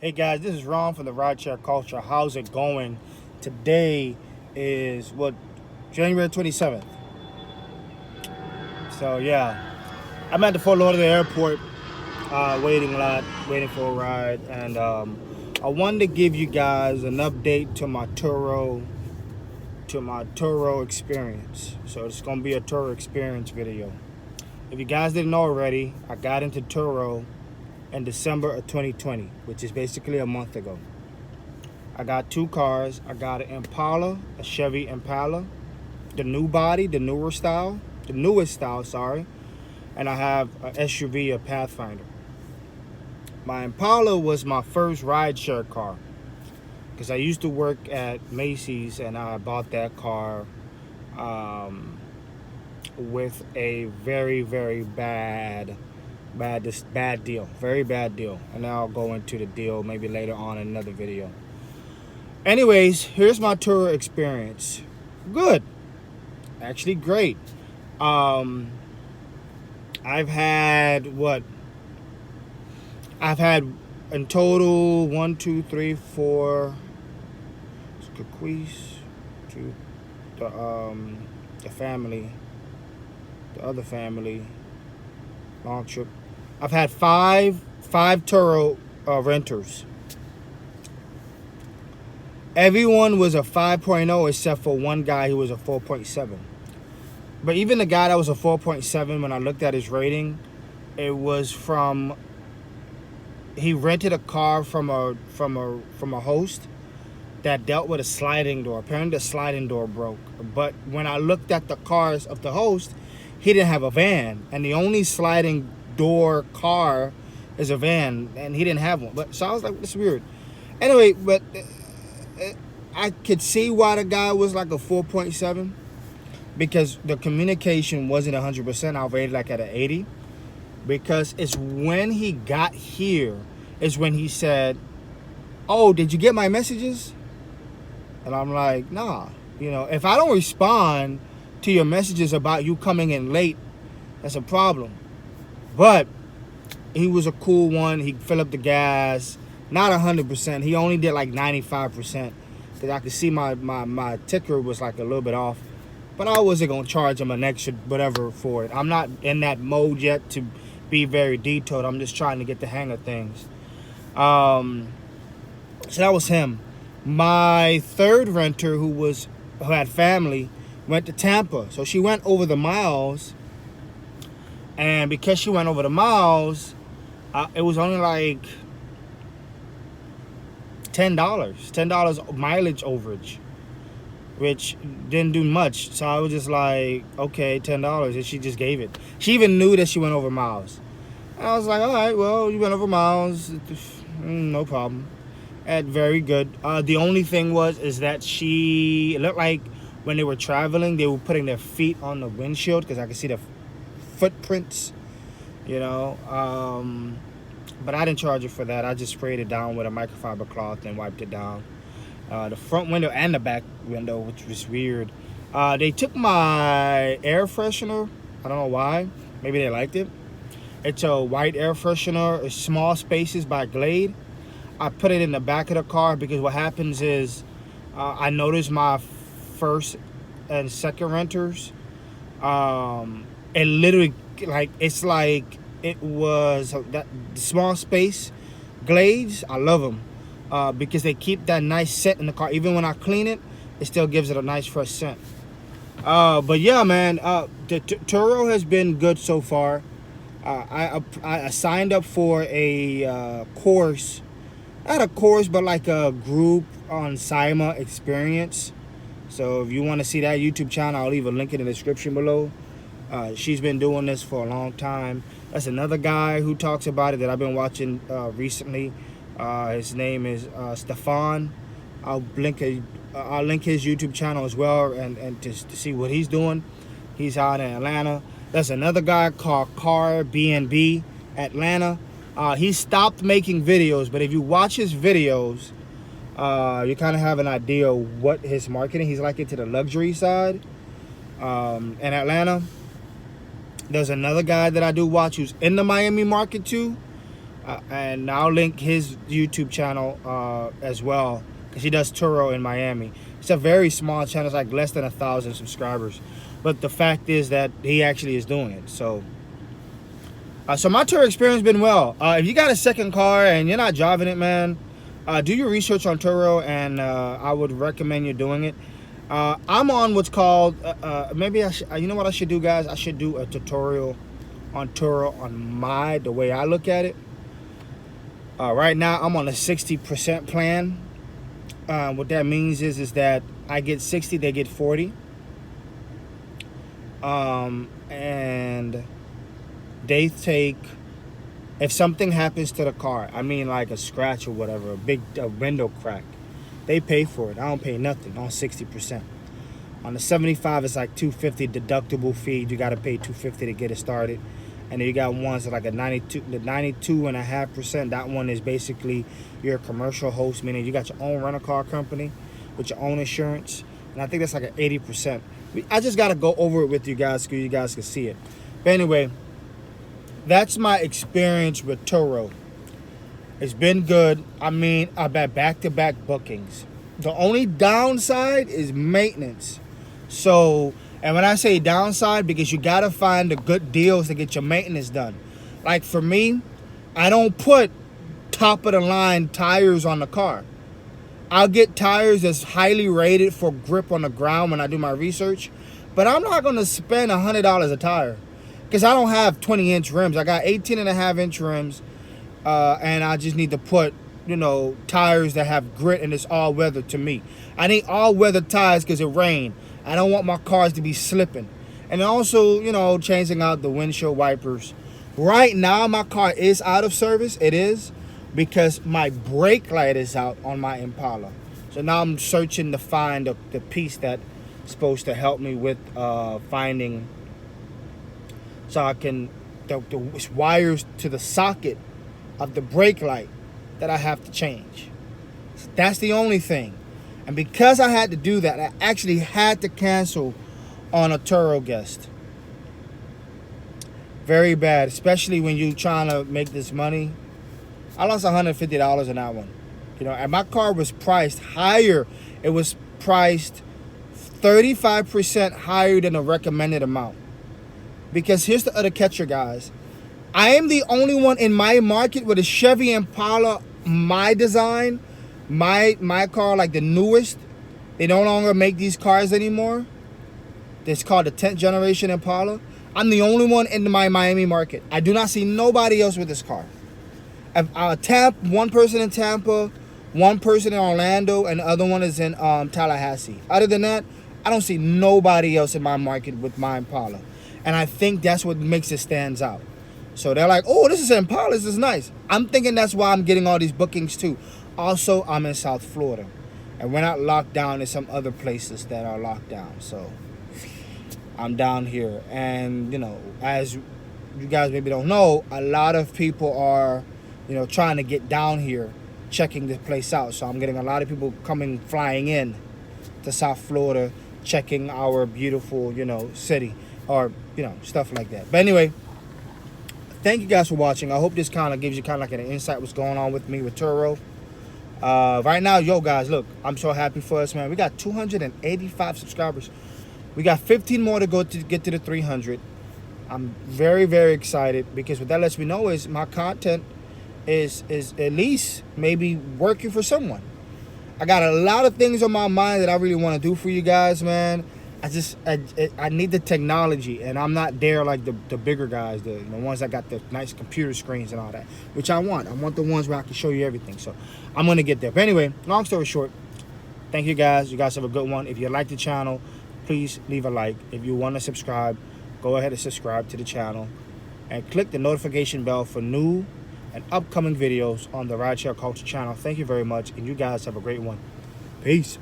Hey guys, this is Ron from the Rideshare Culture. How's it going? Today is January 27th. So yeah, I'm at the Fort Lauderdale Airport, waiting lot, waiting for a ride, and I wanted to give you guys an update to my Turo experience. So it's gonna be a Turo experience video. If you guys didn't know already, I got into Turo in December of 2020, which is basically a month ago. I got two cars. I got an Impala, a Chevy Impala, the new body, the newest style, sorry. And I have an SUV, a Pathfinder. My Impala was my first rideshare car because I used to work at Macy's and I bought that car with a very, very bad deal, very bad deal. And I'll go into the deal maybe later on in another video. Anyways, here's my Turo experience. Good, actually great. I've had in total 1, 2, 3, 4. Caquise to the family, the other family, long trip. I've had five Turo renters. Everyone was a 5.0 except for one guy who was a 4.7. But even the guy that was a 4.7, when I looked at his rating, it was he rented a car from a host that dealt with a sliding door. Apparently the sliding door broke. But when I looked at the cars of the host, he didn't have a van, and the only sliding door car is a van, and he didn't have one. But so I was like, this is weird. Anyway, but I could see why the guy was like a 4.7 because the communication wasn't 100%. I rated like at an 80 because it's when he got here is when he said, "Oh, did you get my messages?" And I'm like, nah. If I don't respond to your messages about you coming in late, that's a problem. But he was a cool one. He filled up the gas, not 100%. He only did like 95% because I could see my ticker was like a little bit off. But I wasn't going to charge him an extra whatever for it. I'm not in that mode yet to be very detailed. I'm just trying to get the hang of things. So that was him. My third renter who had family went to Tampa. So she went over the miles. And because she went over the miles, it was only like $10 mileage overage, which didn't do much. So I was just like, okay, $10, and she just gave it. She even knew that she went over miles. And I was like, all right, well, you went over miles, no problem. And very good. The only thing is that it looked like when they were traveling, they were putting their feet on the windshield because I could see the footprints, But I didn't charge her for that. I just sprayed it down with a microfiber cloth and wiped it down. The front window and the back window, which was weird. They took my air freshener. I don't know why. Maybe they liked it. It's a white air freshener. It's Small Spaces by Glade. I put it in the back of the car because what happens is I noticed my first and second renters, it literally it was that Small Space Glades. I love them because they keep that nice scent in the car. Even when I clean it, it still gives it a nice fresh scent. But yeah, man, the Turo has been good so far. I signed up for a course. Not a course, but like a group on Turo Experience. So if you want to see that YouTube channel, I'll leave a link in the description below. She's been doing this for a long time. That's another guy who talks about it that I've been watching recently. His name is Stefan. I'll link his YouTube channel as well and to see what he's doing. He's out in Atlanta. There's another guy called Car B&B Atlanta. He stopped making videos, but if you watch his videos, you kind of have an idea what his marketing. He's like into the luxury side. In Atlanta, there's another guy that I do watch who's in the Miami market too. And I'll link his YouTube channel as well, because he does Turo in Miami. It's a very small channel. It's like less than 1,000 subscribers, but the fact is that he actually is doing it. So so my Turo experience been well. If you got a second car and you're not driving it, man, do your research on Turo, and I would recommend you doing it. I'm on what's called maybe I should, you know what I should do, guys? I should do a tutorial on Turo on the way I look at it. Right now I'm on a 60% plan. What that means is that I get 60, they get 40. And they take, if something happens to the car, I mean like a scratch or whatever, a window crack, they pay for it. I don't pay nothing on 60%. On the 75, it's like $250 deductible fee. You got to pay $250 to get it started. And then you got ones that like a 92.5%. That one is basically you're a commercial host, meaning you got your own rental car company with your own insurance. And I think that's like an 80%. I just got to go over it with you guys so you guys can see it. But anyway, that's my experience with Turo. It's been good. I mean, I've had back-to-back bookings. The only downside is maintenance. So, and when I say downside, because you got to find the good deals to get your maintenance done. Like for me, I don't put top-of-the-line tires on the car. I'll get tires that's highly rated for grip on the ground when I do my research. But I'm not going to spend $100 a tire, because I don't have 20-inch rims. I got 18.5-inch rims. And I just need to put, tires that have grit, and it's all weather to me. I need all weather tires because it rained. I don't want my cars to be slipping. And also, changing out the windshield wipers. Right now, my car is out of service. It is, because my brake light is out on my Impala. So now I'm searching to find the piece that's supposed to help me with finding, so I can, the wires to the socket of the brake light that I have to change. So that's the only thing. And because I had to do that, I actually had to cancel on a Turo guest. Very bad, especially when you're trying to make this money. I lost $150 on that one. And my car was priced higher. It was priced 35% higher than the recommended amount. Because here's the other catcher, guys. I am the only one in my market with a Chevy Impala, my design, my car, like the newest. They no longer make these cars anymore. It's called the 10th generation Impala. I'm the only one in my Miami market. I do not see nobody else with this car. One person in Tampa, one person in Orlando, and the other one is in Tallahassee. Other than that, I don't see nobody else in my market with my Impala. And I think that's what makes it stands out. So they're like, oh, this is an Impala, this is nice. I'm thinking that's why I'm getting all these bookings too. Also, I'm in South Florida. And we're not locked down in some other places that are locked down. So I'm down here. And, as you guys maybe don't know, a lot of people are, trying to get down here, checking this place out. So I'm getting a lot of people flying in to South Florida, checking our beautiful, city, or, stuff like that. But anyway, thank you guys for watching. I hope this kind of gives you like an insight what's going on with me with Turo. Right now, guys, look, I'm so happy for us, man. We got 285 subscribers. We got 15 more to go to get to the 300. I'm very, very excited, because what that lets me know is my content is at least maybe working for someone. I got a lot of things on my mind that I really want to do for you guys, man. I need the technology, and I'm not there like the bigger guys, the ones that got the nice computer screens and all that, which I want. I want the ones where I can show you everything. So I'm going to get there. But anyway, long story short, thank you guys. You guys have a good one. If you like the channel, please leave a like. If you want to subscribe, go ahead and subscribe to the channel, and click the notification bell for new and upcoming videos on the Rideshare Culture channel. Thank you very much, and you guys have a great one. Peace.